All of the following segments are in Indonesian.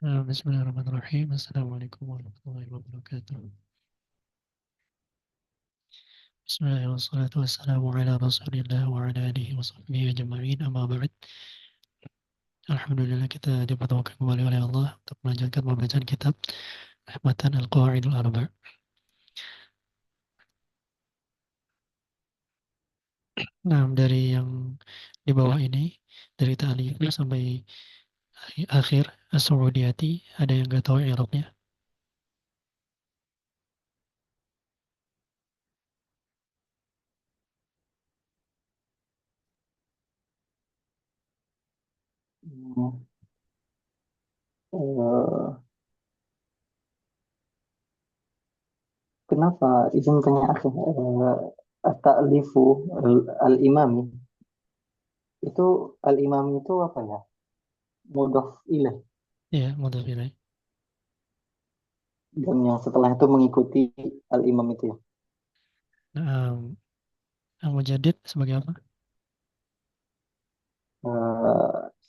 Bismillahirrahmanirrahim. Assalamualaikum warahmatullahi wabarakatuh. Bismillahirrahmanirrahim. Wassalatu wassalamu ala rasulillah wa ala alihi wa sahbihi ajma'in. Amma ba'd. Alhamdulillah kita dipertemukan kembali oleh Allah untuk melanjutkan pembacaan kitab Matan Al-Qawaidul Arba'. Nah, dari yang di bawah ini, dari ta'alif sampai akhir As-Su'udiyati, ada yang nggak tahu i'rabnya? Hmm, eh, Kenapa izin tanya aku at-ta'lifu al-imami itu al-imami itu apa ya? Mudhof ilaih, Ya, mudhaf ilaih. dan yang setelah itu mengikuti al-imam itu ya. Nah, Al-Mujaddid sebagai apa?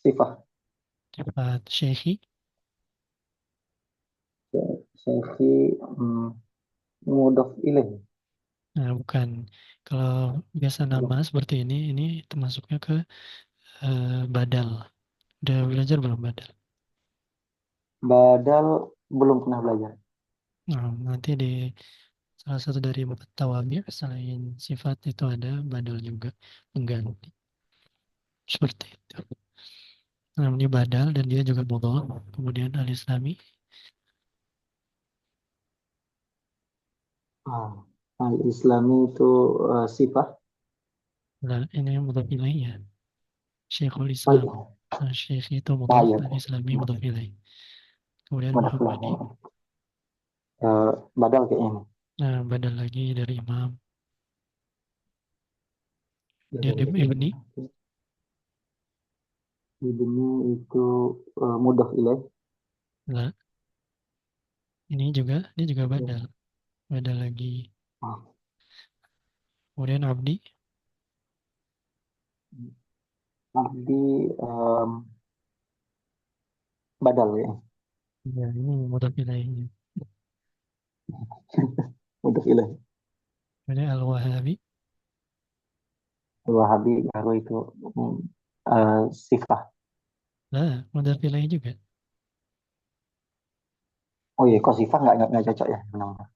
Sifah Sifat syekhi. syekhi, mudhof ilaih. Nah, bukan. Kalau biasa nama seperti ini termasuknya ke badal. Udah belajar belum badal? Badal belum pernah belajar. Nah, nanti di salah satu dari empat tawabi selain sifat itu ada badal juga, pengganti. Seperti itu. Nah, ini badal dan dia juga mudhaf. Kemudian al-islami. Ah, Al-Islami itu sifah. Nah, ini mudhaf ilaih ya. Syekhul Oh Islam. iya, Nah, syekh itu ah, mudhaf, iya, al-islami mudhaf ilaih. Kemudian mudhof Muhammadi. ilaih. Badal kayaknya ini. Nah, badal lagi dari imam. Dia Dari ada ibni. ibnu itu mudhof ilaih. Nah, dia juga badal. Badal lagi. Ah, Kemudian abdi. Abdi badal ya. Ya, ini mudhaf ilaihnya. Untuk ilahi. Kemudian al-Wahabi. Wahabi baru itu mm, sifah. Nah, mudhaf ilaih juga. Oh iya, kok sifah nggak cocok ya namanya.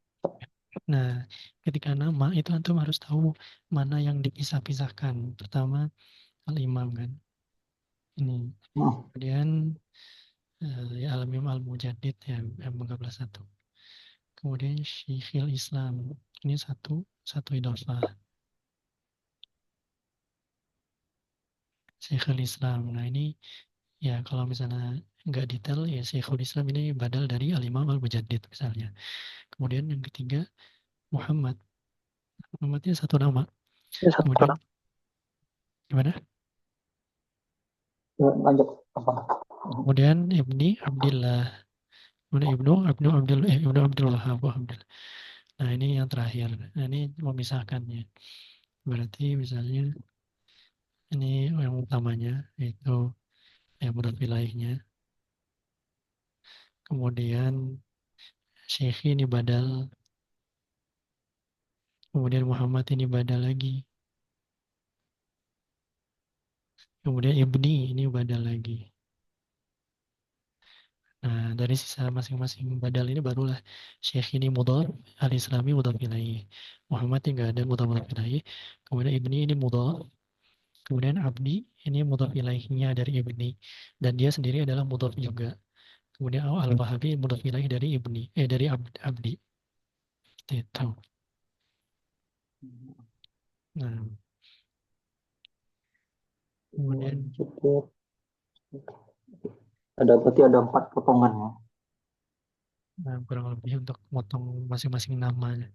Nah, ketika nama itu antum harus tahu mana yang dipisah-pisahkan. Pertama, al-imam kan. Ini. Hmm. Kemudian ya al-imam al-mujaddid ya, yang 13 satu. Kemudian Syekhul Islam. Ini satu idofah. Syekhul Islam. Nah, ini ya kalau misalnya nggak detail ya Syekhul Islam ini badal dari al-imam al-mujaddid misalnya. Kemudian yang ketiga Muhammad. Muhammadnya satu nama. Ya, satu Kemudian orang. gimana? Lanjut apa? Kemudian Ibni Abdillah. Kemudian Ibnu Abdul Wahab. Alhamdulillah. Nah, ini yang terakhir. Nah, ini memisahkannya. Berarti misalnya ini yang utamanya yaitu yang mudhaf ilaihnya. Kemudian Syekh ini badal. Kemudian Muhammad ini badal lagi. Kemudian Ibni ini badal lagi. Nah, dari sisa masing-masing badal ini barulah Syekh ini mudhaf, al-Islami mudhaf ilaih. Muhammad ini nggak ada mudhaf ilaih. Kemudian Ibni ini mudhaf. Kemudian Abdi ini mudhaf ilaihnya dari Ibni dan dia sendiri adalah mudhaf juga. Kemudian Al-Wahabi mudhaf ilaih dari dari Abdi. Itu. Nah, kemudian Cukup. Berarti ada 4 potongan ya. kurang lebih untuk motong masing-masing namanya.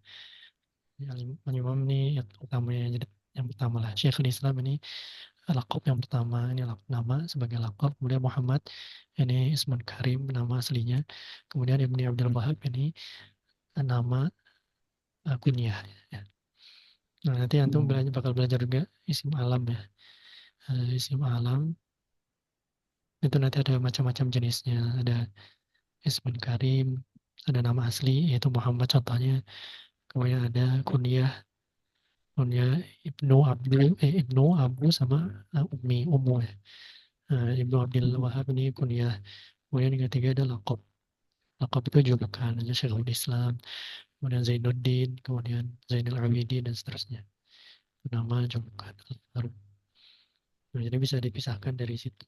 Yang imam ini yang utamanya jadi yang pertama lah Syekhul Islam ini lakop yang pertama ini nama sebagai lakop. Kemudian Muhammad ini Ismun Karim nama aslinya. Kemudian Ibni Abdul Wahab ini nama kunyah ya. Nah, nanti antum Hmm. bakal belajar juga isim alam ya. Isim alam itu nanti ada macam-macam jenisnya. Ada Ismun Karim, ada nama asli yaitu Muhammad contohnya, kemudian ada kunyah Ibnu Abu sama Ummu ya. Ibnu Abdul Wahab ini kunyah. Kemudian yang ketiga ada lakop. Lakop itu julukan, aja Syekhul Islam, kemudian Zainuddin, kemudian Zainul Abidin dan seterusnya. Nama julukan. Nah, jadi bisa dipisahkan dari situ.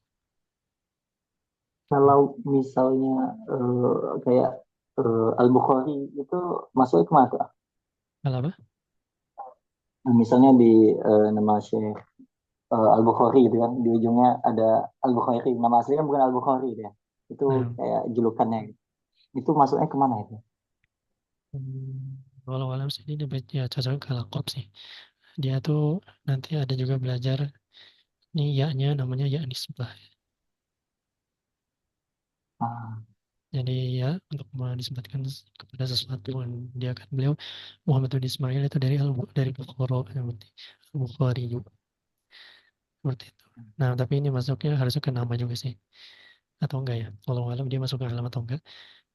Kalau misalnya kayak Al-Bukhari itu masuk kemana tuh? Kalau apa? Nah, misalnya di nama Syekh Al-Bukhari gitu kan, di ujungnya ada Al-Bukhari. Nama aslinya bukan Al-Bukhari gitu ya. Itu Nah, kayak julukannya. Itu masuknya kemana itu? walau alam sih ini ya cocok ke lakop sih. Dia tuh nanti ada juga belajar nih ya-nya namanya ya nisbah. Ah, Jadi ya untuk menisbatkan kepada sesuatu yang dia kan beliau Muhammad bin Ismail itu dari Bukhara seperti Bukhari juga seperti itu. Nah tapi ini masuknya harusnya ke nama juga sih atau enggak ya? Walau alam dia masuk ke alam atau enggak?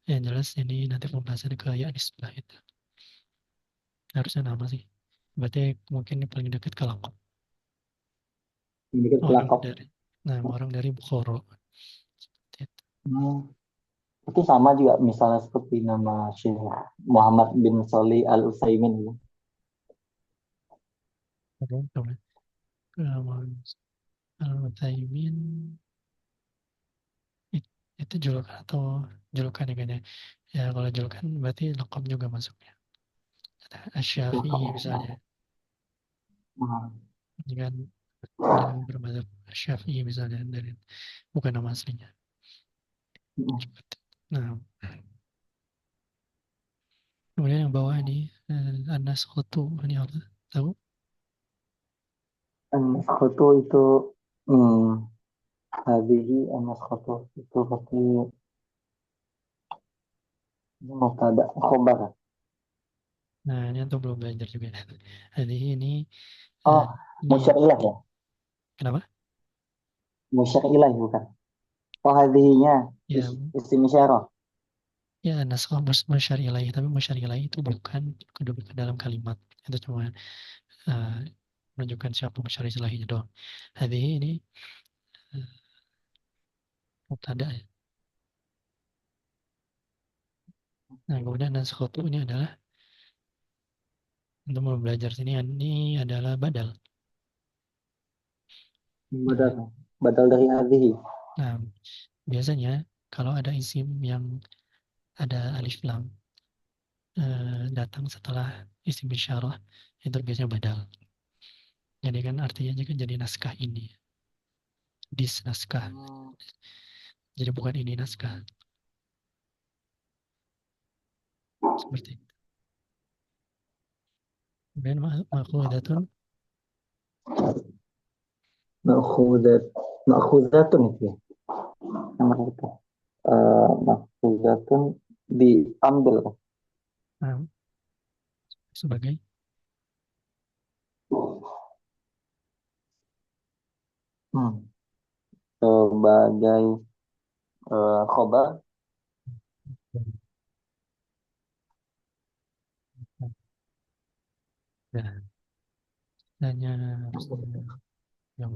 Yang jelas ini nanti pembahasan ke ya nisbah itu harusnya nama sih. Berarti mungkin ini paling dekat ke lakop. ini kan Orang kelakop. dari orang dari Bukhara. Seperti itu. Hmm. Itu sama juga misalnya seperti nama Syekh Muhammad bin Shalih Al Utsaimin gitu. Oke, coba. Al-Utsaimin itu julukan atau julukan ya kayaknya. Ya kalau julukan berarti lakop juga masuknya. Ada Asy-Syafi'i Kelakop. misalnya. Hmm. Ini kan beliau bermadzhab Syafi'i misalnya dari bukan nama aslinya. Hmm. Seperti itu. Nah, kemudian yang bawah ini Anas Khotu ini apa? Tahu? An-Naskhoto itu hmm, hadihi An-Naskhoto itu pasti mubtada khobar. Nah, ini antum belum belajar juga. Jadi Oh, eh, ini musyar ilah ya. kenapa? Musyar ilah bukan. Oh, hadihinya Ya, isim isyarah. ya naskah musyari ilaih, tapi musyari ilaih itu bukan kedua ke dalam kalimat. Itu cuma eh, menunjukkan siapa musyari ilaihnya doang. Jadi ini eh, mubtada ya. Nah, kemudian naskah itu ini adalah untuk mau belajar sini ini adalah badal. Badal. Nah, Badal dari hadihi. nah, biasanya kalau ada isim yang ada alif lam datang setelah isim isyarah itu biasanya badal. Jadi kan artinya kan jadi naskah ini, dis naskah. Hmm. Jadi bukan ini naskah seperti itu. Kemudian makhudatun Ma'khudat. Ma'khudatun itu ya. Nomor itu. Ma'khudatun diambil. uh, sebagai Hmm. Sebagai khobar. ya, hanya harusnya yang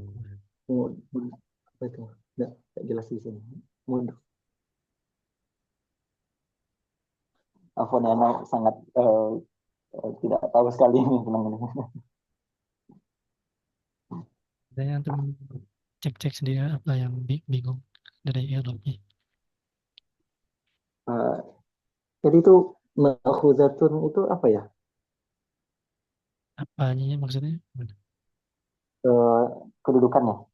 Apa itu? Nggak jelas di sini. Mundur. Afwan Yana sangat tidak tahu sekali ini tentang ini. saya untuk cek-cek sendiri apa yang bingung dari Eropa. Eh, jadi itu ma'khuzatun itu apa ya? Apanya maksudnya? Eh, Kedudukannya,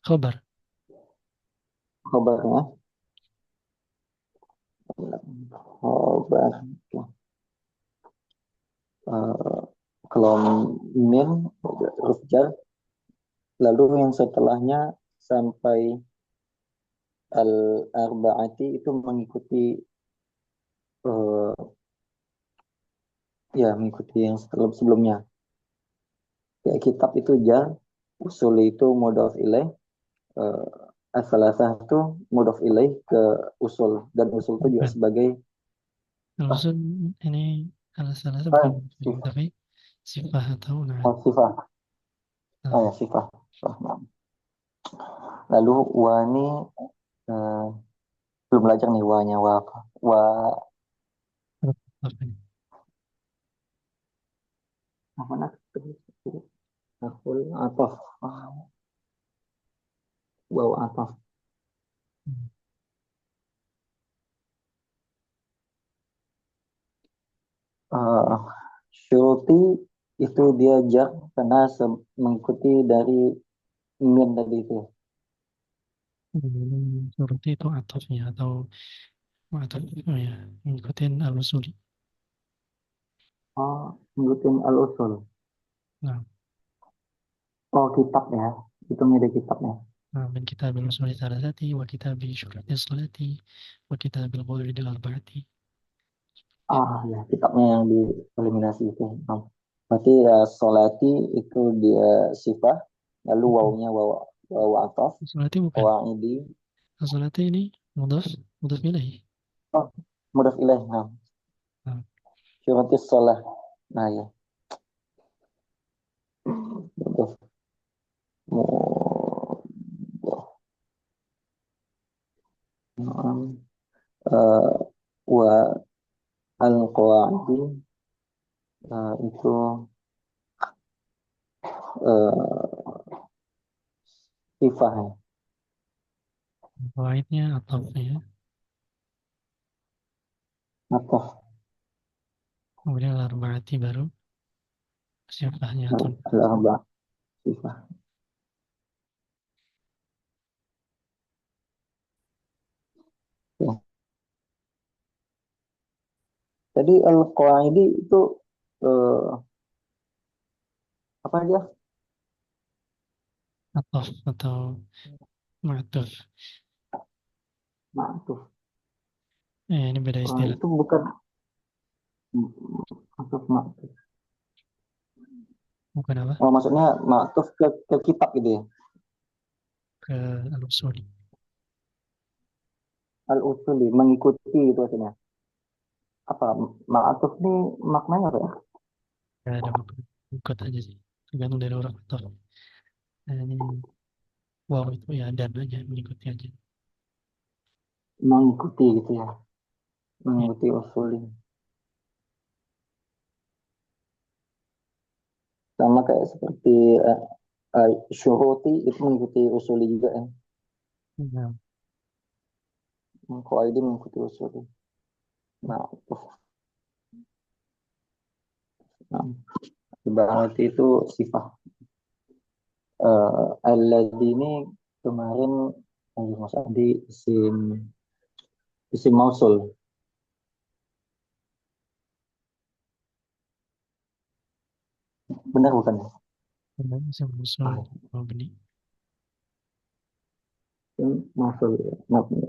Khobar. khobarnya. Khobar. Eh, Kalau min huruf jar, lalu yang setelahnya sampai al-arba'ati itu mengikuti eh, ya mengikuti yang sebelumnya. Ya, kitab itu jar, usul itu mudhaf ilaih, As-salasah itu mudhof ilaih ke usul, dan usul itu juga Bukan. sebagai ah, Al-usul ini salah bukan ah, ini, tapi sifat atau naat. sifah. Oh Nah, ya, sifah. Oh, nah. Lalu wa ini eh, belum belajar nih wa-nya, wa apa? Wa apa ini? apa nak? Akul ataf. Wa ataf. Hmm. Eh, Syuruti itu dia jar karena mengikuti dari min tadi itu. Surti itu atofnya atau atau oh ya, ngikutin al-usuli. Oh, ngikutin al-usul. Nah, Oh, kitab ya. Hitungnya dari kitabnya. nah, min kitabil usuli salasati wa kitabi syurati salati wa kitabil qaulidil arba'ati. Ah, ya, kitabnya yang dieliminasi itu. Oh. Berarti ya, solati itu dia sifat, lalu Bukan. wawunya wawu ataf, Salati bukan. qawaidi. Salati ini mudhaf, mudhaf ilaih. Oh, mudaf ilaih. Nah, Nah, syuratis sholah. Nah, ya. Mudaf. Mudaf. Eh, wa al-qawaidi itu eh, sifat ya. qawaidnya atofnya. Ataf. Kemudian al-arba'ati baru sifahnya atau Al-arba sifat. Ya. Jadi al-qawaidi itu eh, apa dia? atof atau ma'tuf. Ma'tuf. Ini beda istilah. Itu bukan ma'tuf ma'tuf. Bukan apa? Oh, maksudnya ma'tuf ke kitab gitu ya. Ke al-usuli. Al-usuli mengikuti itu artinya. Apa ma'tuf ini maknanya apa ya? Gak ada makna. Ikut aja sih. Tergantung dari orang atof. Nah, ini wow itu ya dan aja mengikuti aja. Mengikuti gitu ya. Ya, Mengikuti usuli. Sama kayak seperti syuruti itu mengikuti usuli juga ya. nah, Qawaidi mengikuti usuli. Ma'tuf. Nah, berarti itu sifat. Alladzi ini kemarin Mas Adi isim mausul. Benar bukan? kemudian bisa muncul Ah, mau benih. isim mausul. Mabni.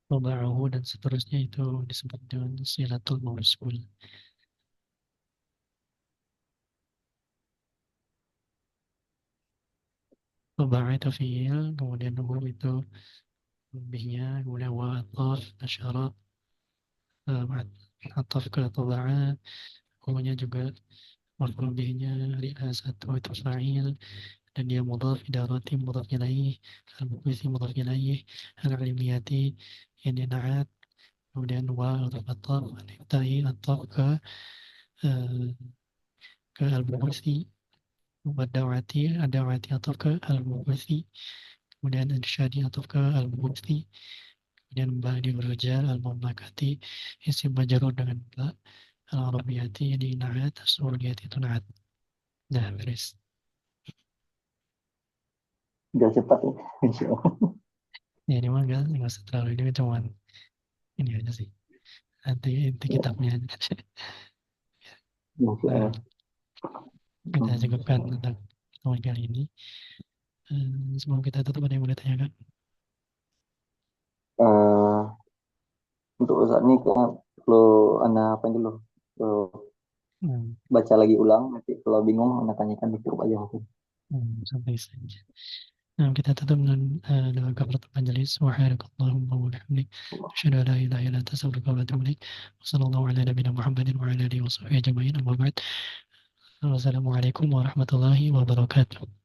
Toba'ahu dan seterusnya itu disebut dengan silatul mausul. Toba'a itu fi'il, kemudian hu itu lebihnya, kemudian wa ataf, asyarat, ataf ke toba'a, hu-nya juga maf'ul bihnya, ri'asatu itu fa'il, dan dia mudhaf idarati mudhaf ilaih, al-muqisi mudhaf ilaih, al-ilmiyati ini na'at, kemudian wa ataf, al-ibta'i ataf eh, ke al-muqisi, wadawati adawati ataf ke al-muqisi, kemudian insyadi ataf ke al-muqisi, kemudian ba'di berujal al-mamlakati isim majarur dengan ba, al-arabiyati ini na'at, as-suriyati itu na'at. Nah, beres. Udah cepat ya. Insya Allah. Ya ini mah nggak usah terlalu ini cuman ini aja sih. Nanti inti Ya, kitabnya aja. Masya Nah, Allah. kita Hmm. cukupkan tentang pertemuan kali ini. Sebelum kita tutup ada yang mau ditanyakan? Eh, untuk saat ini kayaknya perlu anda apa dulu, perlu Hmm, baca lagi ulang. Nanti kalau bingung anda tanyakan di grup aja mungkin. Santai saja. Nah, kita tutup dengan doa kafaratul majelis. Subhanakallahumma wa bihamdik. Asyhadu an la ilaha illa anta astaghfiruka wa atubu ilaik. Wassallallahu ala nabiyyina Muhammadin wa ala alihi wa sahbihi ajma'in. Amma ba'd. Wassalamualaikum warahmatullahi wabarakatuh.